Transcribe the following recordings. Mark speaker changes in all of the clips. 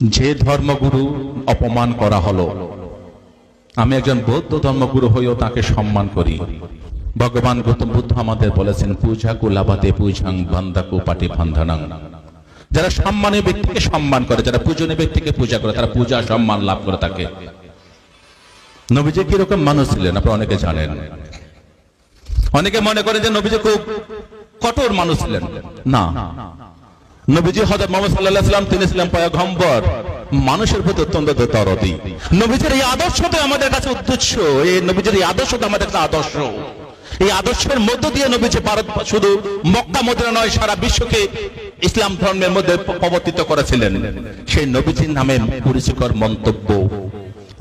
Speaker 1: যে ধর্মগুরু অপমান করা হলো, আমি একজন বৌদ্ধ ধর্মগুরু হয়েও তাকে সম্মান করি। ভগবান গৌতম বুদ্ধ আমাদের বলেছেন, পূজা কুলাবাতে পূজাং বান্দাকু পাটি বান্ধানাং। যারা সম্মানীয় ব্যক্তিকে সম্মান করে, যারা পূজনীয় ব্যক্তিকে পূজা করে, তারা পূজা সম্মান লাভ করে থাকে। নবীজি কিরকম মানুষ ছিলেন আপনারা অনেকে জানেন। অনেকে মনে করেন যে নবীজি খুব কঠোর মানুষ ছিলেন। না, নবীজি হযরত মুহাম্মদ সাল্লাল্লাহু আলাইহি ওয়াসাল্লাম তিনি ছিলেন পয়গম্বর, মানুষের প্রতি অত্যন্ত দরদি। নবীজির এই আদর্শটা আমাদের কাছে উদ্দেশ্য, এই নবীজির এই আদর্শটা আমাদের কাছে আদর্শ। এই আদর্শের মধ্য দিয়ে নবীজি ভারত শুধু মক্কা মদিনা নয়, সারা বিশ্বকে ইসলাম ধর্মের মধ্যে প্রবর্তিত করেছিলেন। সেই নবীজির নামে কুরুচিকর মন্তব্য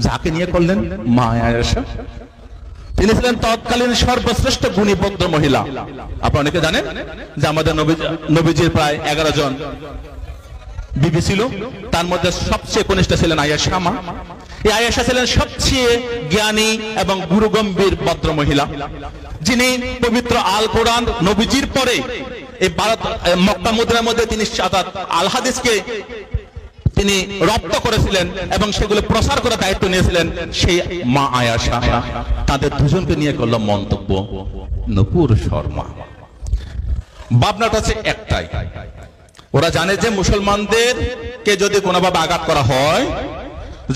Speaker 1: যাকে নিয়ে করলেন, মা আয়েশা। তিনি ছিলেন তৎকালীন সর্বশ্রেষ্ঠ গুণী ভদ্র মহিলা। আপনারা অনেকে জানেন যে আমাদের নবীজির প্রায় 11 জন বিবি ছিল, তার মধ্যে সবচেয়ে কনিষ্ঠ ছিলেন আয়েশা মা। এই আয়েশা ছিলেন সবচেয়ে জ্ঞানী এবং গুরুগম্ভীর ভদ্র মহিলা, যিনি পবিত্র আল কোরআন নবীজির পরে এই ভারত মক্কা মদিনার মধ্যে তিনি আল হাদিসকে তিনি রপ্ত করেছিলেন এবং সেগুলো প্রসার করার দায়িত্ব নিয়েছিলেন সেই মা আয়েশা। তাদের দুজনকে নিয়ে করল মন্তব্য নূপুর শর্মা। ভাবনাটা হচ্ছে একটাই, ওরা জানে যে মুসলমানদেরকে যদি কোনোভাবে আঘাত করা হয়,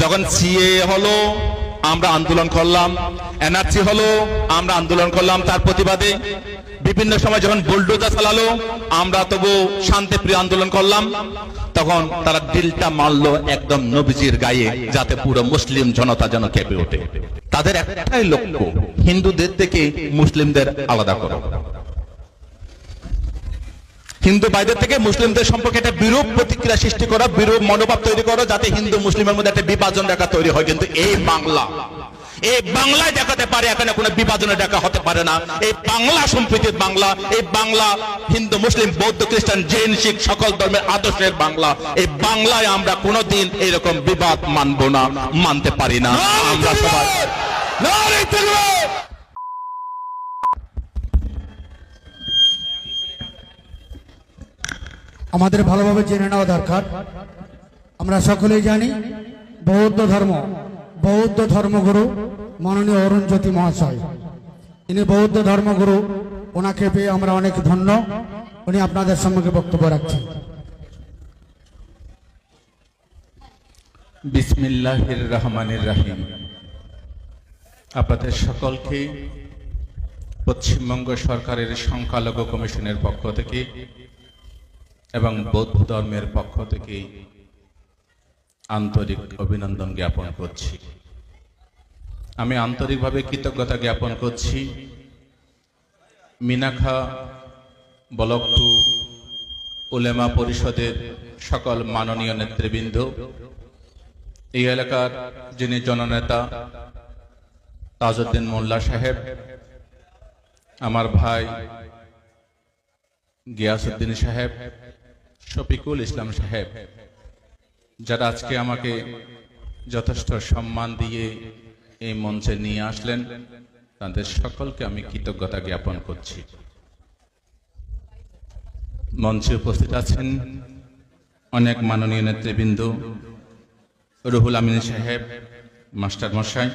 Speaker 1: যখন সিএ হলো আমরা আন্দোলন করলাম, এনআরসি হলো আমরা আন্দোলন করলাম তার প্রতিবাদে, বিভিন্ন সময় যখন বুলডোজার চালালো আমরা তবু শান্তিপ্রিয় আন্দোলন করলাম, তখন তারা দিলটা মারলো একদম নবীজির গায়ে, যাতে পুরো মুসলিম জনতা যেন কেঁপে ওঠে। তাদের একটাই লক্ষ্য, হিন্দুদের থেকে মুসলিমদের আলাদা করো, হিন্দু ভাইদের থেকে মুসলিমদের সম্পর্কে একটা বিরূপ প্রতিক্রিয়া সৃষ্টি করা, বিরূপ মনোভাব তৈরি করো, যাতে হিন্দু মুসলিমের মধ্যে একটা বিভাজন রেখা তৈরি হয়। কিন্তু এই বাংলায় দেখাতে পারে, এখানে কোনো বিভাজনের দেখা হতে পারে না। এই বাংলা সম্প্রীতির বাংলা, এই বাংলা হিন্দু মুসলিম বৌদ্ধ খ্রিস্টান জৈন শিখ সকল ধর্মের আদর্শের বাংলা। এই বাংলায় আমরা কোনোদিন এরকম বিবাদ মানব না, মানতে পারি না। আমরা সবাই
Speaker 2: আমাদের ভালোভাবে জেনে নেওয়া দরকার। আমরা সকলেই জানি বৌদ্ধ ধর্মগুরু মাননীয় অরুণজ্যোতি মহাশয়, ইনি বৌদ্ধ ধর্মগুরু। ওনাকে পেয়ে আমরা অনেক ধন্য। উনি আপনাদের সম্মুখে বক্তব্য রাখছেন।
Speaker 1: বিসমিল্লাহির রহমানির রহিম। আপনাদের সকলকে পশ্চিমবঙ্গ সরকারের সংখ্যালঘু কমিশনের পক্ষ থেকে এবং বৌদ্ধ ধর্মের পক্ষ থেকে আন্তরিক অভিনন্দন জ্ঞাপন করছি। আমি আন্তরিকভাবে কৃতজ্ঞতা জ্ঞাপন করছি মিনাখা ব্লক 2 উলেমা পরিষদের সকল মাননীয় নেতৃবৃন্দ, এই এলাকার যিনি জননেতা তাজউদ্দিন মোল্লা সাহেব, আমার ভাই গিয়াসউদ্দিন সাহেব, শফিকুল ইসলাম সাহেব, যারা আজকে আমাকে যথেষ্ট সম্মান দিয়ে এই মঞ্চে নিয়ে আসলেন, তাদের সকলকে আমি কৃতজ্ঞতা জ্ঞাপন করছি। মঞ্চে উপস্থিত আছেন অনেক মাননীয় নেতৃবৃন্দ, রুহুল আমিন সাহেব, মাস্টার মশাই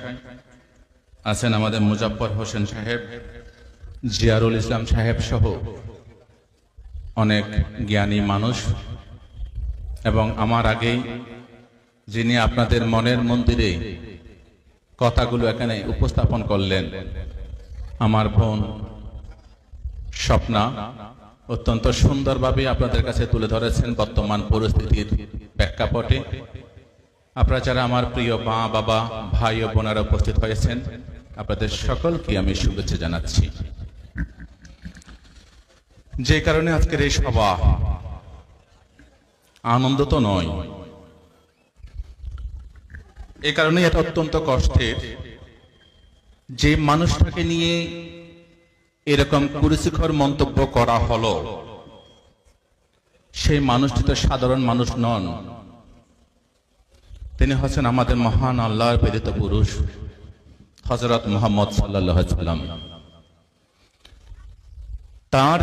Speaker 1: আছেন, আমাদের মুজাফফর হোসেন সাহেব, জিয়ারুল ইসলাম সাহেব সহ অনেক জ্ঞানী মানুষ, এবং আমার আগেই যিনি আপনাদের মনের মন্দিরে কথাগুলো এখানে উপস্থাপন করলেন, আমার বোন স্বপ্না অত্যন্ত সুন্দরভাবে আপনাদের কাছে তুলে ধরেছেন বর্তমান পরিস্থিতির প্রেক্ষাপটে। আপনারা যারা আমার প্রিয় মা বাবা ভাই ও বোনেরা উপস্থিত হয়েছেন, আপনাদের সকলকে আমি শুভেচ্ছা জানাচ্ছি। যে কারণে আজকের এই সভা, আনন্দ তো নয়, এই কারণে এটা অত্যন্ত কষ্টের। যে মানুষটাকে নিয়ে এরকম কুরুচিকর মন্তব্য করা হলো, সেই মানুষটি তো সাধারণ মানুষ নন, তিনি হচ্ছেন আমাদের মহান আল্লাহর প্রেরিত পুরুষ হযরত মুহাম্মদ সাল্লাল্লাহু আলাইহি ওয়াসাল্লাম। তার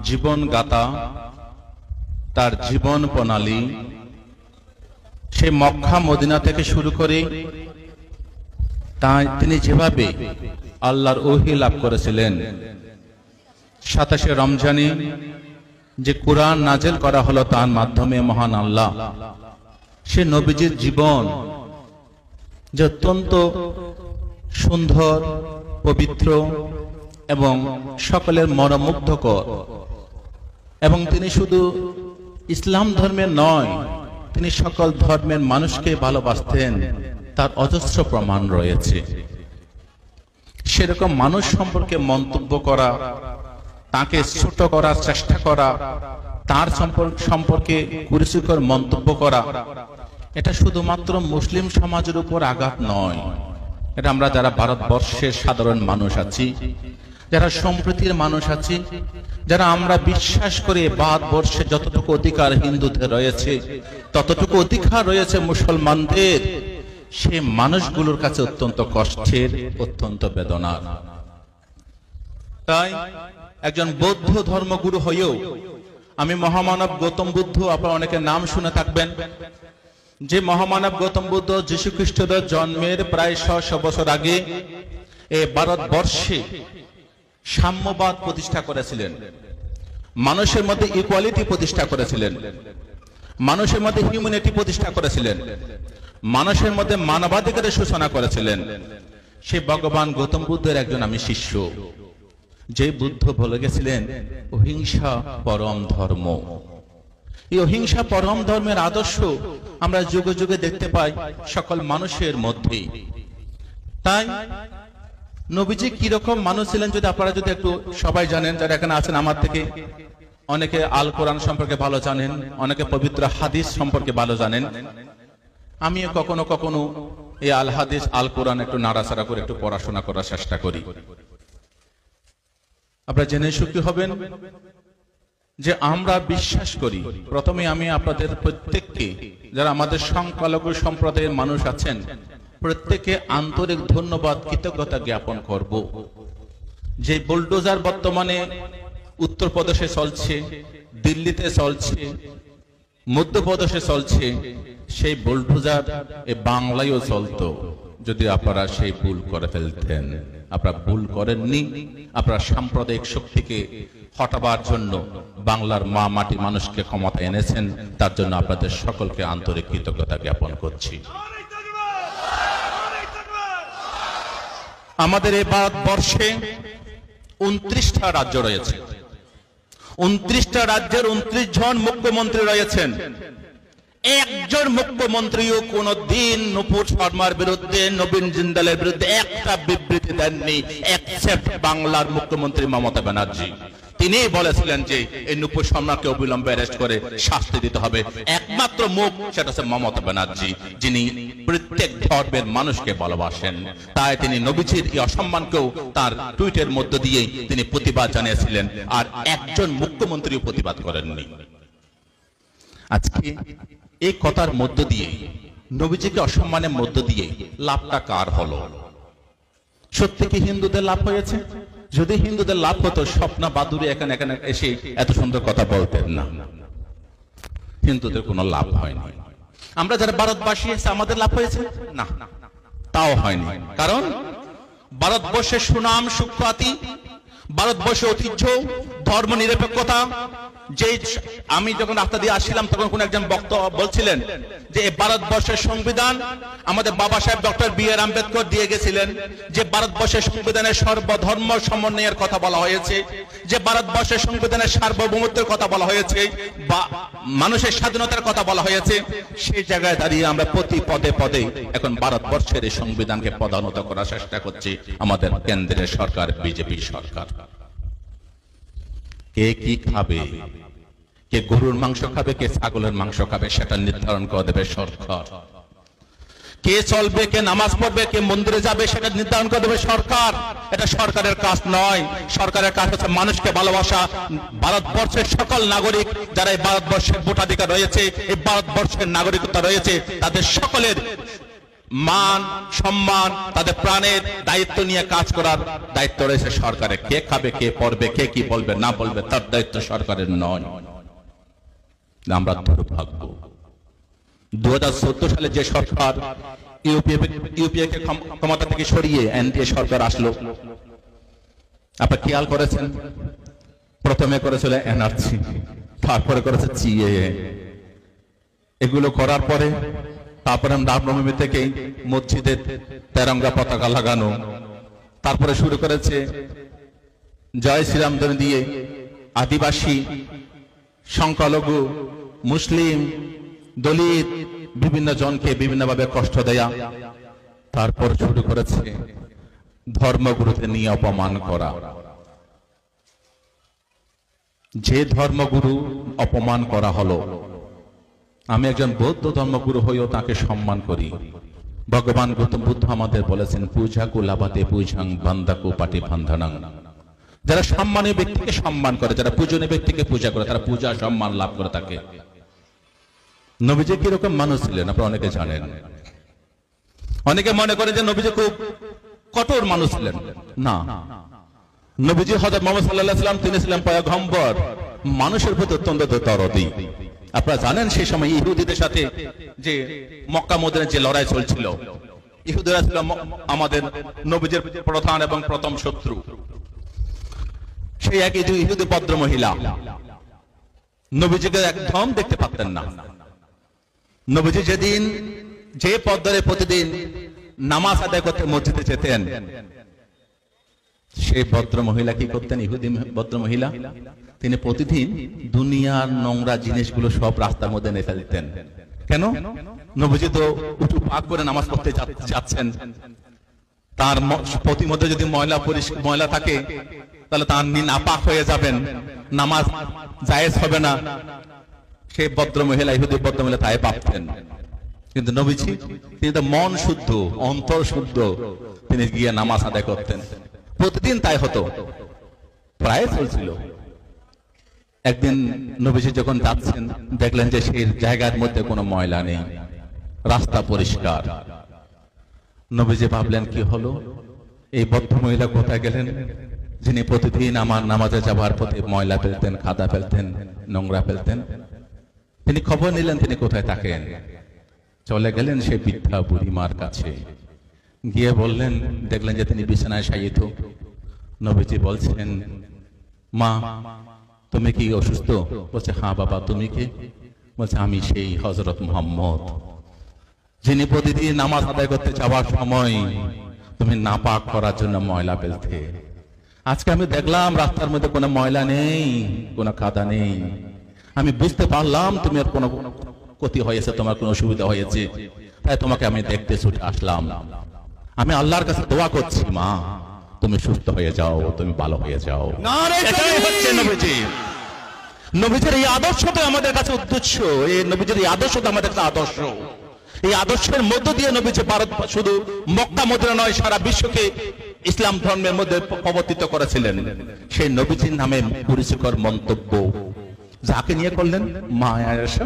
Speaker 1: জীবন গাথা তার জীবন প্রণালী, সে মক্কা মদিনা থেকে শুরু করে তাই তিনি যেভাবে আল্লাহর ওহী লাভ করেছিলেন, 27 রমজানে যে কোরআন নাজেল করা হলো তার মাধ্যমে মহান আল্লাহ সে নবীজির জীবন যে অত্যন্ত সুন্দর, পবিত্র এবং সকলের মনোমুগ্ধকর, এবং তিনি শুধু ইসলাম ধর্মের নয়, তিনি সকল ধর্মের মানুষকে ভালোবাসতেন, তার অজস্র প্রমাণ রয়েছে। সেরকম মানুষ সম্পর্কে মন্তব্য করা, তাকে ছোট করার চেষ্টা করা, তার সম্পর্কে কুরুচিকর মন্তব্য করা, এটা শুধুমাত্র মুসলিম সমাজের উপর আঘাত নয়, এটা আমরা যারা ভারতবর্ষের সাধারণ মানুষ আছি, যারা সম্প্রীতির মানুষ আছি, যারা আমরা বিশ্বাস করি ভারতবর্ষে যতটুকু অধিকার হিন্দুদের রয়েছে ততটুকু অধিকার রয়েছে মুসলমানদের, সে মানুষগুলোর কাছে অত্যন্ত কষ্টের, অত্যন্ত বেদনার। তাই একজন বৌদ্ধ ধর্মগুরু হয়েও আমি মহামানব গৌতম বুদ্ধ, আপনারা অনেকে নাম শুনে থাকবেন, যে মহামানব গৌতম বুদ্ধ যীশু খ্রিস্টদের জন্মের প্রায় 600 বছর আগে এই ভারতবর্ষে সাম্যবাদ প্রতিষ্ঠা করেছিলেন, মানুষের মধ্যে ইকুয়ালিটি প্রতিষ্ঠা করেছিলেন, মানুষের মধ্যে হিউম্যানিটি প্রতিষ্ঠা করেছিলেন, মানুষের মধ্যে মানবাধিকারের সূচনা করেছিলেন। সে ভগবান গৌতম বুদ্ধের একজন আমি শিষ্য, যে বুদ্ধ বলে গেছিলেন অহিংসা পরম ধর্ম। এই অহিংসা পরম ধর্মের আদর্শ আমরা যুগে যুগে দেখতে পাই সকল মানুষের মধ্যে। তাই নবীজি কিরকম মানুষ ছিলেন যদি আপনারা যদি একটু সবাই জানেন, যারা এখানে আছেন আমার থেকে অনেকে আল কোরআন সম্পর্কে ভালো জানেন, অনেকে পবিত্র হাদিস সম্পর্কে ভালো জানেন। আমি কখনো কখনো এই আল হাদিস আল কোরআন একটু নাড়াচাড়া করে একটু পড়াশোনা করার চেষ্টা করি। আপনারা জেনে সুখী হবেন যে আমরা বিশ্বাস করি, প্রথমে আমি আপনাদের প্রত্যেককে, যারা আমাদের সংখ্যালঘু সম্প্রদায়ের মানুষ আছেন, প্রত্যেককে আন্তরিক ধন্যবাদ, কৃতজ্ঞতা জ্ঞাপন করব। যে বুলডোজার বর্তমানে উত্তরপ্রদেশে চলছে, দিল্লিতে চলছে, মধ্যপ্রদেশে চলছে, সেই বুলডোজার এ বাংলায়ও চলতো যদি আপনারা সেই ভুল করে ফেলতেন। আপনারা ভুল করেননি, আপনারা সাম্প্রদায়িক শক্তিকে হটাবার জন্য বাংলার মা মাটি মানুষকে ক্ষমতা এনেছেন, তার জন্য আপনাদের সকলকে আন্তরিক কৃতজ্ঞতা জ্ঞাপন করছি। আমাদের এই ভারতবর্ষে 29টা রাজ্য রয়েছে, 29টা রাজ্যের 29 জন মুখ্যমন্ত্রী রয়েছেন। একজন মুখ্যমন্ত্রীও কোনদিন নূপুর শর্মার বিরুদ্ধে, নবীন জিন্দালের বিরুদ্ধে একটা বিবৃতি দেননি, এক্সেপ্ট বাংলার মুখ্যমন্ত্রী মমতা ব্যানার্জি। তিনি বলেছিলেন যে এই নূপুর শর্মাকে অবিলম্বে অ্যারেস্ট করে শাস্তি দিতে হবে। একমাত্র মুখ, সেটা হচ্ছে মমতা ব্যানার্জি, যিনি প্রত্যেক ধর্মের মানুষকে ভালোবাসেন। তাই তিনি নবীজির এই অসম্মানকেও তার টুইটের মধ্য দিয়ে তিনি প্রতিবাদ জানিয়েছিলেন, আর একজন মুখ্যমন্ত্রীও প্রতিবাদ করেননি। আজকে এই কথার মধ্য দিয়ে, নবীজিকে অসম্মানের মধ্য দিয়ে লাভটা কার হলো? সত্যি কি হিন্দুদের লাভ হয়েছে? যদি হিন্দুদের লাভ হতো, স্বপ্না বাদুড়ি এখানে এসে এত সুন্দর কথা বলতেন না। হিন্দুদের কোনো লাভ হয়নি। আমরা যারা ভারতবাসী আছে, আমাদের লাভ হয়েছে না, তাও হয়নি। কারণ ভারতবর্ষের সুনাম, সুখ্যাতি, ভারতবর্ষের ঐতিহ্য, ধর্ম নিরপেক্ষতা, যে আমি যখন রাস্তা দিয়ে আসছিলাম তখন কোন একজন বক্তা বলছিলেন যে এই ভারতবর্ষের সংবিধান আমাদের বাবা সাহেব ডক্টর বি.আর. আম্বেদকর দিয়ে গেছিলেন, যে ভারতবর্ষের সংবিধানের সর্বধর্ম সমন্বয়ের কথা বলা হয়েছে, যে ভারতবর্ষের সংবিধানের সার্বভৌমত্বের কথা বলা হয়েছে, বা মানুষের স্বাধীনতার কথা বলা হয়েছে। সেই জায়গায় দাঁড়িয়ে আমরা প্রতি পদে পদে এখন ভারতবর্ষের এই সংবিধানকে পদানত করার চেষ্টা করছি আমাদের কেন্দ্রের সরকার, বিজেপি সরকার। কে কি খাবে, কে গরুর মাংস খাবে, কে ছাগলের মাংস খাবে, সেটা নির্ধারণ করে দেবে সরকার। কে চলবে, কে নামাজ পড়বে, কে মন্দিরে যাবে, সেটা নির্ধারণ করে দেবে সরকার। এটা সরকারের কাজ নয়। সরকারের কাজ হচ্ছে মানুষকে ভালোবাসা। ভারতবর্ষের সকল নাগরিক যারা এই ভারতবর্ষের ভোটাধিকার রয়েছে, এই ভারতবর্ষের নাগরিকতা রয়েছে, তাদের সকলের মান সম্মান, তাদের প্রাণের দায়িত্ব নিয়ে কাজ করার দায়িত্ব রয়েছে সরকারের। কে খাবে, কে পড়বে, কে কি বলবে না বলবে, তার দায়িত্ব সরকারের নয়। আমরা দুর্ভাগ্য। 2014 সালে যে সরকার ইউপিএকে ক্ষমতা থেকে সরিয়ে এনডিএ সরকার আসলো, আপনারা খেয়াল করেছেন, প্রথমে করেছিল এনআরসি, তারপরে করেছে সিএএ। এগুলো করার পরে তারপরে রামনবমী থেকে মসজিদে তেরঙ্গা পতাকা লাগানো, তারপরে শুরু করেছে জয় শ্রীরাম ধ্বনি দিয়ে আদিবাসী, সংখ্যালঘু, মুসলিম, দলিত বিভিন্ন জনকে বিভিন্নভাবে কষ্ট দেয়া। তারপর শুরু করেছে ধর্মগুরুকে নিয়ে অপমান করা। যে ধর্মগুরু অপমান করা হলো, আমি একজন বৌদ্ধ ধর্মগুরু হয়েও তাকে সম্মান করি। ভগবান গৌতম বুদ্ধ আমাদের বলেছেন পূজা কুলাবাতে পূজাং বান্দাকু পাটি বান্ধানাং। যারা সম্মানীয় ব্যক্তিকে সম্মান করে, যারা পূজনীয় ব্যক্তিকে পূজা করে, তারা পূজা সম্মান লাভ করে থাকে। নবীজি কিরকম মানুষ ছিলেন আপনারা অনেকে জানেন। অনেকে মনে করে যে নবীজি খুব কঠোর মানুষ ছিলেন। না, নবীজি হযরত মুহাম্মদ সাল্লাল্লাহু আলাইহি ওয়াসাল্লাম তিনি ছিলেন পয়গম্বর, মানুষের প্রতি অত্যন্ত দরদি। আপনারা জানেন সেই সময় ইহুদিদের সাথে যে মক্কা মদিনার যে লড়াই চলছিল, ইহুদিরা ছিল আমাদের নবীজির প্রধান এবং প্রথম শত্রু। সেই একই দুই ইহুদি ভদ্র মহিলা নবীজিকে একদম দেখতে পারতেন না। নবীজি যেদিন যে পদ্মরে প্রতিদিন নামাজ আদায় করতে মসজিদে যেতেন, সেই ভদ্র মহিলা কি করতেন? ইহুদি ভদ্র মহিলা তিনি প্রতিদিন দুনিয়ার নোংরা জিনিসগুলো সব রাস্তার মধ্যে নেতা দিতেন। কেন? নবীজি তো উঠু পাক করে নামাজ পড়তে যাচ্ছেন, তার প্রতি মধ্যে যদি ময়লা থাকে তাহলে তার নাপাক হয়ে যাবেন, নামাজ জায়েজ হবে না। সেই ভদ্র মহিলা, ইহুদি ভদ্র মহিলা তাই ভাবতেন। কিন্তু নবীজি তিনি তো মন শুদ্ধ, অন্তর শুদ্ধ, তিনি গিয়ে নামাজ আদায় করতেন। প্রতিদিন তাই হতো, প্রায় চলছিল। একদিন নবীজি যখন যাচ্ছেন, দেখলেন যে সেই জায়গার মধ্যে কোনো ময়লা নেই, রাস্তা পরিষ্কার। নবীজি ভাবলেন কি হলো, এই ভদ্র মহিলা কোথায় গেলেন, যিনি প্রতিদিন আমার নামাজে যাবার পথে ময়লা ফেলতেন, কাদা ফেলতেন, নোংরা ফেলতেন। তিনি খবর নিলেন তিনি কোথায় থাকেন। চলে গেলেন সেই বৃদ্ধা বুড়িমার কাছে, গিয়ে বললেন, দেখলেন যে তিনি বিছানায় শায়িত। নবীজি বলছেন, মা তুমি কি অসুস্থ? বলছে, হ্যাঁ বাবা, তুমি কে? বলছে, আমি সেই হযরত মুহাম্মদ, যিনি প্রতিদিন নামাজ আদায় করতে যাওয়ার সময় তুমি নাপাক করার জন্য ময়লা ফেলতে। আজকে আমি দেখলাম রাস্তার মধ্যে কোনো ময়লা নেই, কোনো কাদা নেই। আমি বুঝতে পারলাম তুমি আর কোনো ক্ষতি হয়েছে, তোমার কোনো অসুবিধা হয়েছে, তাই তোমাকে আমি দেখতে ছুটে আসলাম। আমি আল্লাহর কাছে দোয়া করছি, মা তুমি সুস্থ হয়ে যাও, তুমি ভালো হয়ে যাও। এটাই হচ্ছে নবীজি। নবীজির এই আদর্শটা আমাদের কাছে উদ্দেশ্য, এই নবীজির এই আদর্শটা আমাদের কাছে আদর্শ। এই আদর্শের মধ্য দিয়ে নবীজি ভারত, শুধু মক্কা মদিনা নয়, সারা বিশ্বকে ইসলাম ধর্মের মধ্যে প্রবর্তিত করেছিলেন। সেই নবীজির নামে কুরুচিকর মন্তব্য যাকে নিয়ে করলেন, মা আয়েশা।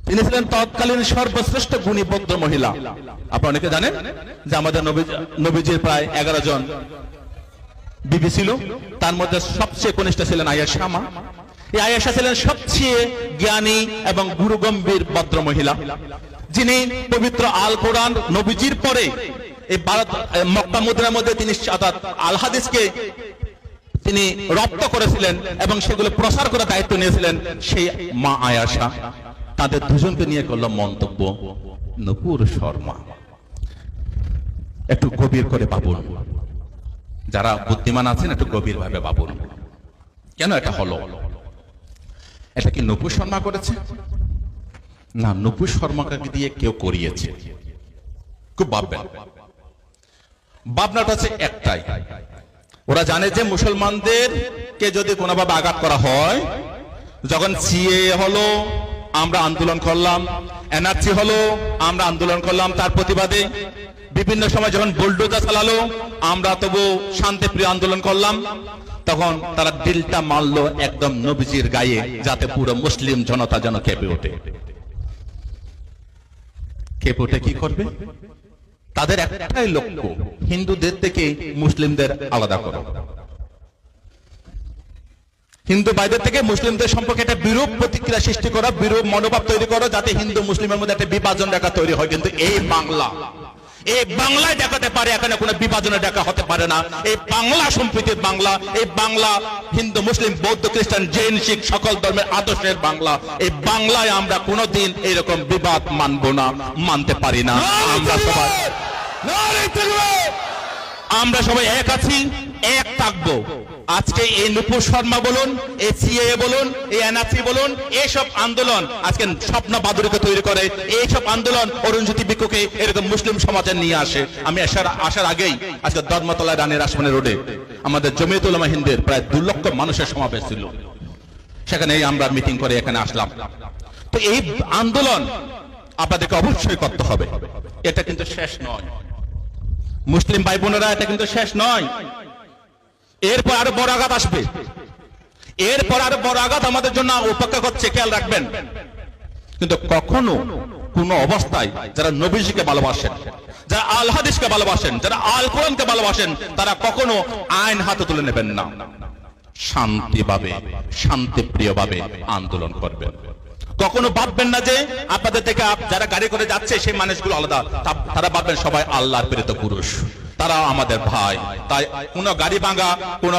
Speaker 1: তিনি ছিলেন তৎকালীন সর্বশ্রেষ্ঠ গুণী ভদ্র মহিলা। আপনারা অনেকে জানেন যে আমাদের নবীজির প্রায় 11 জন বিবি ছিল, তার মধ্যে সবচেয়ে কনিষ্ঠ ছিলেন আয়েশা মা। এই আয়েশা ছিলেন সবচেয়ে জ্ঞানী এবং গুরুগম্ভীর ভদ্র মহিলা, যিনি পবিত্র আল কোরআন নবীজির পরে এই ভারত মক্কা মদিনার মধ্যে তিনি আল হাদিসকে তিনি রপ্ত করেছিলেন এবং সেগুলো প্রসার করার দায়িত্ব নিয়েছিলেন সেই মা আয়েশা। তাদের দুজনকে নিয়ে করলো মন্তব্য নূপুর শর্মা। একটু গভীর করে ভাবুন, যারা বুদ্ধিমান আছেন একটু গভীর ভাবে ভাবুন, কেন এটা হলো? এটা কি নূপুর শর্মা করেছে? না, নূপুর শর্মাকে দিয়ে কেউ করিয়েছে। খুব ভাববেন, ভাবনাটা হচ্ছে একটাই, ওরা জানে যে মুসলমানদেরকে যদি কোনোভাবে আঘাত করা হয়, যখন সিএএ হলো আমরা আন্দোলন করলাম, এনআরসি হলো আমরা আন্দোলন করলাম, তার প্রতিবাদে বিভিন্ন সময় যখন বুলডোজার চালালো আমরা তবু শান্তিপ্রিয় আন্দোলন করলাম, তখন তারা দিলটা মারলো একদম নবীজির গায়ে, যাতে পুরো মুসলিম জনতা যেন কেঁপে ওঠে। কেঁপে ওঠে কি করবে? তাদের একটাই লক্ষ্য, হিন্দুদের থেকে মুসলিমদের আলাদা করো। হিন্দু ভাইদের থেকে মুসলিমদের সম্পর্কে একটা বিরূপ প্রতিক্রিয়া সৃষ্টি করা, বিরূপ মনোভাব তৈরি করা, যাতে হিন্দু মুসলিমের মধ্যে একটা বিভাজন রেখা তৈরি হয়। কিন্তু এই বাংলায় দেখাতে পারে, এখানে কোনো বিভাজনের দেখা হতে পারে না। এই বাংলা সম্প্রীতির বাংলা, এই বাংলা হিন্দু মুসলিম বৌদ্ধ খ্রিস্টান জৈন শিখ সকল ধর্মের আদর্শের বাংলা। এই বাংলায় আমরা কোনোদিন এরকম বিবাদ মানব না, মানতে পারি না। আমরা সবাই এক আছি, এক থাকবো। আজকে এই নুপুর শর্মা বলুন, এই সিএএ বলুন, এই এনআরসি বলুন, এইসব আন্দোলন আজকে স্বপ্ন বাদুরীকে তৈরি করে। এইসব আন্দোলন অরুণজ্যোতি ভিক্ষুকে এরকম মুসলিম সমাজে নিয়ে আসে। আমি আসার আগেই আজকে ধর্মতলায় রানী রাসমণি রোডে আমাদের জমিয়ত উলামা হিন্দের প্রায় 2 লক্ষ মানুষের সমাবেশ ছিল। সেখানে আমরা মিটিং করে এখানে আসলাম। তো এই আন্দোলন আপনাদেরকে অবশ্যই করতে হবে। এটা কিন্তু শেষ নয় মুসলিম ভাই বোনেরা, এটা কিন্তু শেষ নয়। এরপর আরো বড় আঘাত আসবে, এরপর আরো বড় আঘাত আমাদের জন্য অপেক্ষা করছে, খেয়াল রাখবেন। কিন্তু কখনো কোন অবস্থায় যারা নবীজিকে ভালোবাসেন, যারা আল হাদিসকে ভালোবাসেন, যারা আল কোরআনকে ভালোবাসেন, তারা কখনো আইন হাতে তুলে নেবেন না। শান্তিভাবে, শান্তিপ্রিয়ভাবে আন্দোলন করবেন। কখনো ভাববেন না যে আপনাদের থেকে যারা গাড়ি করে যাচ্ছে সেই মানুষগুলো আলাদা। তারা ভাববেন সবাই আল্লাহর প্রেরিত পুরুষ, তারা আমাদের ভাই। তাই কোন গাড়ি ভাঙা, কোন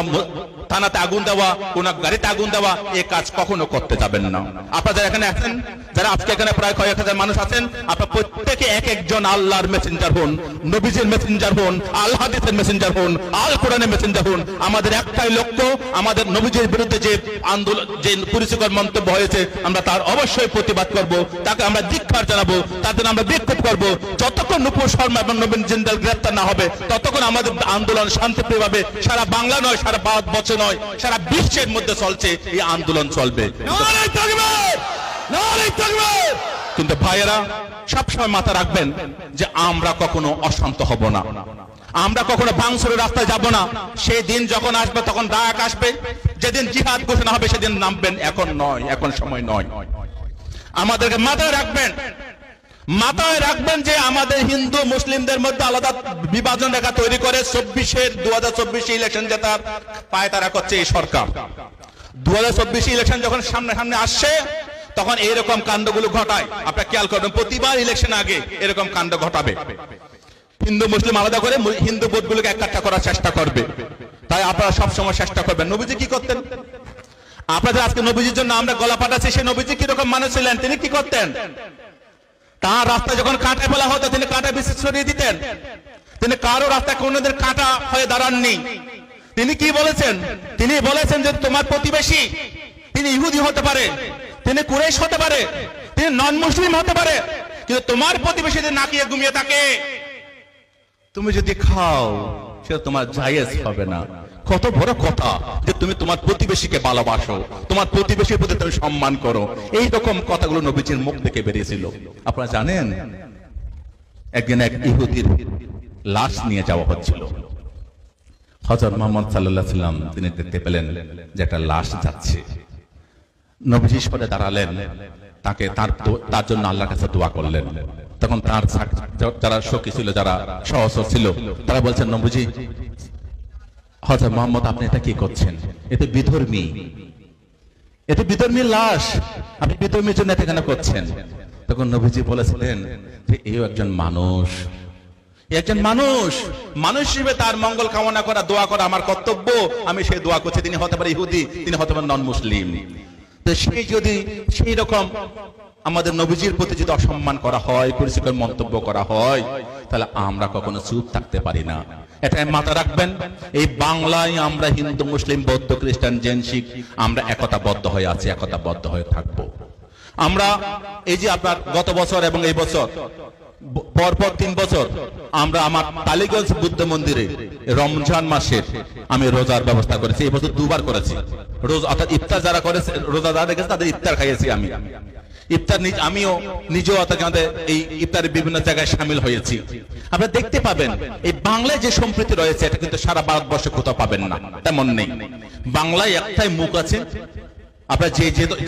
Speaker 1: থানাতে আগুন দেওয়া, কোন গাড়িতে আগুন দেওয়া, এই কাজ কখনো করতে যাবেন না। আপনারা এখানে আছেন, যারা আজকে এখানে প্রায় কয়েক হাজার মানুষ আছেন, আপনারা প্রত্যেকে এক একজন আল্লাহর মেসেঞ্জার হন, নবীজির মেসেঞ্জার হন, আল হাদিসের মেসেঞ্জার হন, আল কোরআনের মেসেঞ্জার হন। আমাদের একটাই লক্ষ্য, আমাদের নবীজির বিরুদ্ধে যে আন্দোলন, যে কুরুচিকর মন্তব্য হয়েছে, আমরা তার অবশ্যই প্রতিবাদ করব, তাকে আমরা ধিক্কার জানাবো, তার জন্য আমরা বিক্ষোভ করব। যতক্ষণ নুপুর শর্মা এবং নবীন জিন্দাল গ্রেফতার না হবে, ততক্ষণ আমাদের আন্দোলন শান্তিপ্রিয়ভাবে সারা বাংলা নয়, সারা ভারতবর্ষ নয়, সারা বিশ্বের মধ্যে চলছে। এই আন্দোলন চলবে। কিন্তু ভাইয়েরা সবসময় মাথা রাখবেন যে আমরা কখনো অশান্ত হব না, আমরা কখনো ভাঙচুরের রাস্তায় যাব না। সেই দিন যখন আসবে তখন ডাক আসবে, যেদিন জিহাদ ঘোষণা হবে সেদিন নামবেন। এখন নয়, এখন সময় নয়। আমাদেরকে মাথায় রাখবেন যে আমাদের হিন্দু মুসলিমদের মধ্যে আলাদা বিভাজন রেখা তৈরি করে 2024 ইলেকশন জেতার পায় তারা করছে এই সরকার। 2024 ইলেকশন যখন সামনে আসছে, তখন এইরকম কাণ্ডগুলো ঘটায়। আপনারা খেয়াল করবেন, প্রতিবার ইলেকশন আগে এরকম কাণ্ড ঘটাবে। হিন্দু মুসলিম আলাদা করে হিন্দু ভোটগুলোকে একটা করার চেষ্টা করবে। তাই আপনারা সবসময় চেষ্টা করবেন। নবীজি কি করতেন? আপনাদের আজকে নবীজির জন্য আমরা গলা ফাটাচ্ছি, সেই নবীজি কিরকম মানুষ ছিলেন? তিনি কি করতেন? তার রাস্তায় যখন কাঁটা ফেলা হতো, তিনি কাঁটা বিশেষ সরিয়ে দিতেন। তিনি কারো রাস্তায় কোনোদিন কাঁটা হয়ে দাঁড়াননি। তিনি কি বলেছেন? তিনি বলেছেন যে তোমার প্রতিবেশী, তিনি ইহুদি হতে পারে, তিনি কুরাইশ হতে পারে, তিনি নন মুসলিম হতে পারে, কিন্তু তোমার প্রতিবেশী যদি নাকিয়ে ঘুমিয়ে থাকে, তুমি যদি খাও, সেটা তোমার জায়েজ হবে না। কত বড় কথা যে তুমি তোমার প্রতিবেশীকে ভালোবাসো, তোমার প্রতিবেশীর প্রতি তুমি সম্মান করো। এই রকম কথাগুলো নবীজির মুখ থেকে বেরিয়েছিল। আপনারা জানেন, একদিন এক ইহুদির লাশ নিয়ে যাওয়া হচ্ছিল। হযরত মুহাম্মদ সাল্লাল্লাহু আলাইহি ওয়াসাল্লাম তিনি দেখতে পেলেন যে একটা লাশ যাচ্ছে। নবীজি সরে দাঁড়ালেন, তাকে তার জন্য আল্লাহর কাছে দোয়া করলেন। তখন তার যারা সখী ছিল, যারা সহচর ছিল, তারা বলছেন, নবীজি, হযরত মুহাম্মদ আপনি এটা কি করছেন? এতে বিধর্মী, এতে বিধর্মীর লাশ, আপনি বিধর্মীর জন্য এটা কেন করছেন? তখন নবীজি বলেছিলেন যে এই একজন মানুষ, একজন মানুষ হিসেবে তার মঙ্গল কামনা করা, দোয়া করা আমার কর্তব্য। আমি সেই দোয়া করছি। তিনি হতে পারে ইহুদি, তিনি হতে পারে নন মুসলিম। তো সেই যদি সেই রকম আমাদের নবীজির প্রতি যদি অসম্মান করা হয়, কুরুচিকর মন্তব্য করা হয়, তাহলে আমরা কখনো চুপ থাকতে পারি না। এটা মাথা রাখবেন। এই বাংলায় আমরা হিন্দু মুসলিম বৌদ্ধ খ্রিস্টান জৈন শিখ আমরা একতাবদ্ধ হয়ে আছি, একতাবদ্ধ হয়ে থাকবো। আমরা এই যে আপনার গত বছর এবং এই বছর পরপর 3 বছর আমরা আমার টালিগঞ্জ বুদ্ধ মন্দিরে রমজান মাসের আমি রোজার ব্যবস্থা করেছি। এই বছর 2 বার করেছি। রোজ অর্থাৎ ইফতার যারা করেছে, রোজা যারা রেখেছে, তাদের ইফতার খাইয়েছি আমি। ইফতার আমিও নিজেও আমাদের এই ইফতারের বিভিন্ন জায়গায় সামিল হয়েছি। আপনারা দেখতে পাবেন এই বাংলায় যে সম্প্রীতি রয়েছে, এটা কিন্তু সারা ভারতবর্ষে কোথাও পাবেন না, তেমন নেই। বাংলায় একটাই মুখ আছে। আপনারা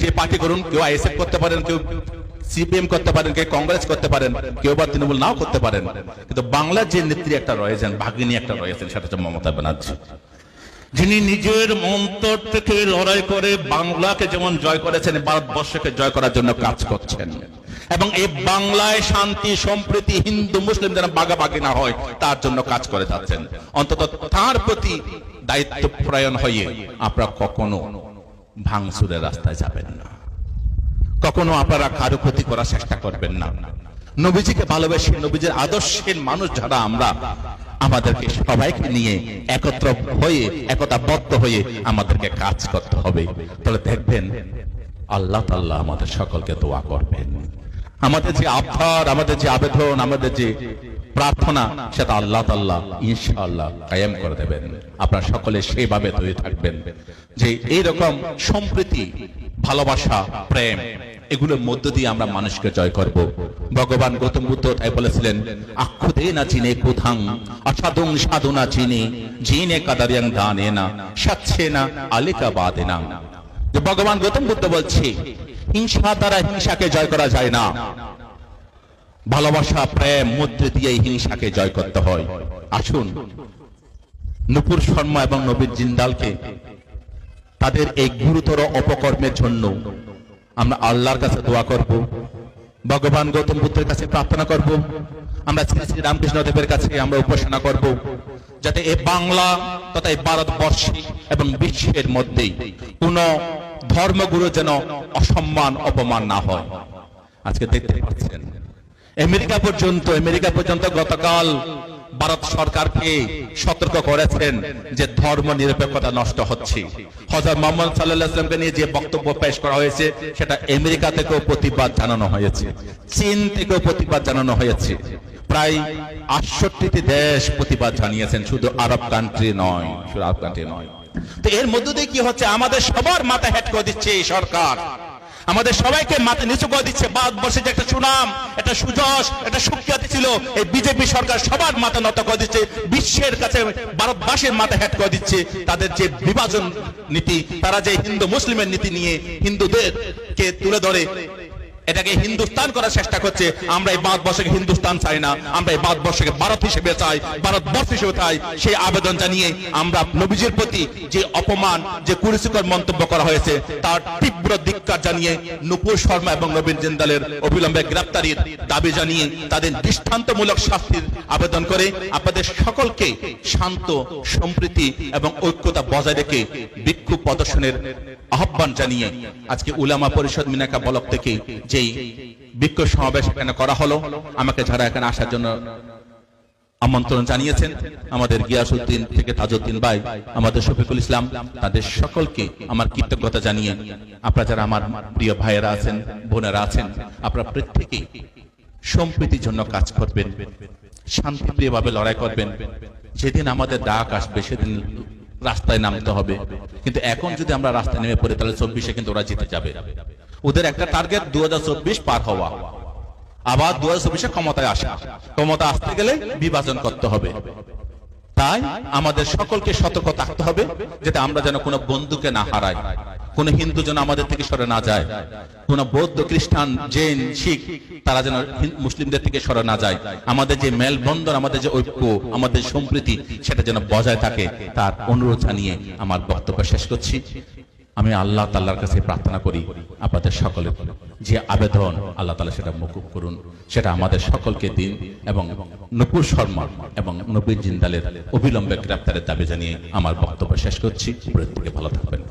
Speaker 1: যে পার্টি করুন, কেউ আইএসএফ করতে পারেন, কেউ সিপিএম করতে পারেন, কেউ কংগ্রেস করতে পারেন, কেউ বা তৃণমূল নাও করতে পারেন, কিন্তু বাংলার যে নেত্রী একটা রয়েছেন, ভাগিনী একটা রয়েছেন, সেটা হচ্ছে মমতা ব্যানার্জি। যিনি নিজের অন্তর থেকে লড়াই করে বাংলাকে যেমন জয় করেছেন, ভারতবর্ষকে জয় করার জন্য কাজ করছেন, এবং এই বাংলায় শান্তি সম্প্রীতি হিন্দু মুসলিম যেন ভাগাভাগি না হয় তার জন্য কাজ করে যাচ্ছেন। অন্তত তার প্রতি দায়িত্ব প্রয়ণ হয়ে আপনারা কখনো ভাঙচুরের রাস্তায় যাবেন না, কখনো আপনারা কারো ক্ষতি করার চেষ্টা করবেন না। নবীজিকে ভালোবেসে নবীজির আদর্শের মানুষ যারা আমরা, আমাদেরকে সবাইকে নিয়ে একত্র হয়ে একতাবদ্ধ হয়ে আমাদেরকে কাজ করতে হবে। তাহলে দেখবেন আল্লাহ তাআলা আমাদের সকলকে দোয়া করবেন। আমাদের যে আবদার, আমাদের যে আবেদন, আমাদের যে প্রার্থনা, সেটা আল্লাহ তাআলা ইনশাআল্লাহ কায়েম করে দেবেন। আপনারা সকলে সেইভাবে তৈরি থাকবেন যে এইরকম সম্প্রীতি, ভালোবাসা, প্রেম, এগুলোর মধ্য দিয়ে আমরা মানুষকে জয় করব। ভগবান গৌতম বুদ্ধ তাই বলেছিলেন, আক্ষুদে না চিনে কোথাং অসাধুং সাধুনা চিনে জিনে কাদারিয়াং দানে না সাচ্ছে না আলিকা বাদে না। যে ভগবান গৌতম বুদ্ধ বলছে, হিংসা দ্বারা হিংসাকে জয় করা যায় না, ভালোবাসা প্রেম মধ্য দিয়ে হিংসাকে জয় করতে হয়। আসুন নূপুর শর্মা এবং নবীন জিন্দালকে তাদের এই গুরুতর অপকর্মের জন্য আমরা আল্লাহর কাছে দোয়া করব, ভগবান গৌতম বুদ্ধের কাছে প্রার্থনা করব, আমরা শ্রী শ্রী রামকৃষ্ণ দেবের কাছে আমরা উপাসনা করব, যাতে এই বাংলা তথা এই ভারতবর্ষে এবং বিশ্বের মধ্যে কোন ধর্মগুরু যেন অসম্মান অপমান না হয়। আজকে দেখতে পাচ্ছেন আমেরিকা পর্যন্ত গতকাল ভারত সরকারকে সতর্ক করেছেন যে ধর্ম নিরপেক্ষতা নষ্ট হচ্ছে। হযরত মুহাম্মদ সাল্লাল্লাহু আলাইহি ওয়াসাল্লামকে নিয়ে যে বক্তব্য পেশ করা হয়েছে সেটা আমেরিকা থেকেও প্রতিবাদ জানানো হয়েছে, চীন থেকেও প্রতিবাদ জানানো হয়েছে। প্রায় 68টি দেশ প্রতিবাদ জানিয়েছেন, শুধু আরব কান্ট্রি নয়। তো এর মধ্য দিয়ে কি হচ্ছে, আমাদের সবার মাথা হেট করে দিচ্ছে এই সরকার, আমাদের সবাইকে মাথা নিচু করে দিচ্ছে। ভারতবর্ষে যে একটা সুনাম, একটা সুযশ, একটা সুখ্যাতি ছিল, এই বিজেপি সরকার সবার মাথা নত করে দিচ্ছে, বিশ্বের কাছে ভারতবাসীর মাথা হেট করে দিচ্ছে। তাদের যে বিভাজন নীতি, তারা যে হিন্দু মুসলিমের নীতি নিয়ে হিন্দুদেরকে তুলে ধরে এটাকে হিন্দুস্তান করার চেষ্টা করছে। আমরা এই ভারতবর্ষকে হিন্দুস্তান চাই না, আমরা এই ভারতবর্ষকে ভারত হিসেবে চাই, ভারতবর্ষ হিসেবে চাই। সেই আবেদন জানিয়ে আমরা নবীজির প্রতি যে অপমান, যে কুরুচিকর মন্তব্য করা হয়েছে তার তীব্র ধিক্কার জানিয়ে নূপুর শর্মা এবং নবীন জিন্দালের অবিলম্বে গ্রেফতারির দাবি জানিয়ে তাদের দৃষ্টান্তমূলক শাস্তির আবেদন করে আপনাদের সকলকে শান্ত, সম্প্রীতি এবং ঐক্যতা বজায় রেখে বিক্ষোভ প্রদর্শনের আহ্বান জানিয়ে আজকে উলামা পরিষদ মিনাকা ব্লক থেকে যেই বিক্ষোভ সমাবেশ এখানে করা হলো, আমাকে যারা এখানে আসার জন্য আমন্ত্রণ জানিয়েছেন, আমাদের গিয়াসউদ্দিন থেকে তাজউদ্দিন ভাই, আমাদের শফিকুল ইসলাম, তাদের সকলকে আমার কৃতজ্ঞতা জানিয়ে আপনারা যারা আমার প্রিয় ভাইয়েরা আছেন, বোনেরা আছেন, আপনারা প্রত্যেকেই সম্প্রীতির জন্য কাজ করবেন, শান্তিপ্রিয়ভাবে লড়াই করবেন। যেদিন আমাদের ডাক আসবে সেদিন রাস্তায় নামতে হবে, কিন্তু এখন যদি আমরা রাস্তায় নেমে পড়ি তাহলে 24-এ কিন্তু ওরা জিতে যাবে। ওদের একটা টার্গেট 2024 পার হওয়া, আবার 2024-এ ক্ষমতায় আসা। ক্ষমতা আসতে গেলে বিভাজন করতে হবে। তাই আমাদের সকলকে সতর্ক থাকতে হবে যাতে আমরা যেন কোনো বন্ধুকে না হারাই, কোন হিন্দু যেন আমাদের থেকে সরে না যায়, কোন বৌদ্ধ, খ্রিস্টান, জৈন, শিখ তারা যেন মুসলিমদের থেকে সরে না যায়। আমাদের যে মেলবন্ধন, আমাদের যে ঐক্য, আমাদের সম্প্রীতি, সেটা যেন বজায় থাকে, তার অনুরোধ জানিয়ে আমার বক্তব্য শেষ করছি। আমি আল্লাহ তাআলার কাছে প্রার্থনা করি আপনাদের সকলের যে আবেদন আল্লাহ তাআলা সেটা মকুব করুন, সেটা আমাদের সকলকে দিন, এবং নূপুর শর্মা এবং নবীন জিন্দালের অবিলম্বে গ্রেফতারের দাবি জানিয়ে আমার বক্তব্য শেষ করছি। প্রত্যেকে ভালো থাকবেন।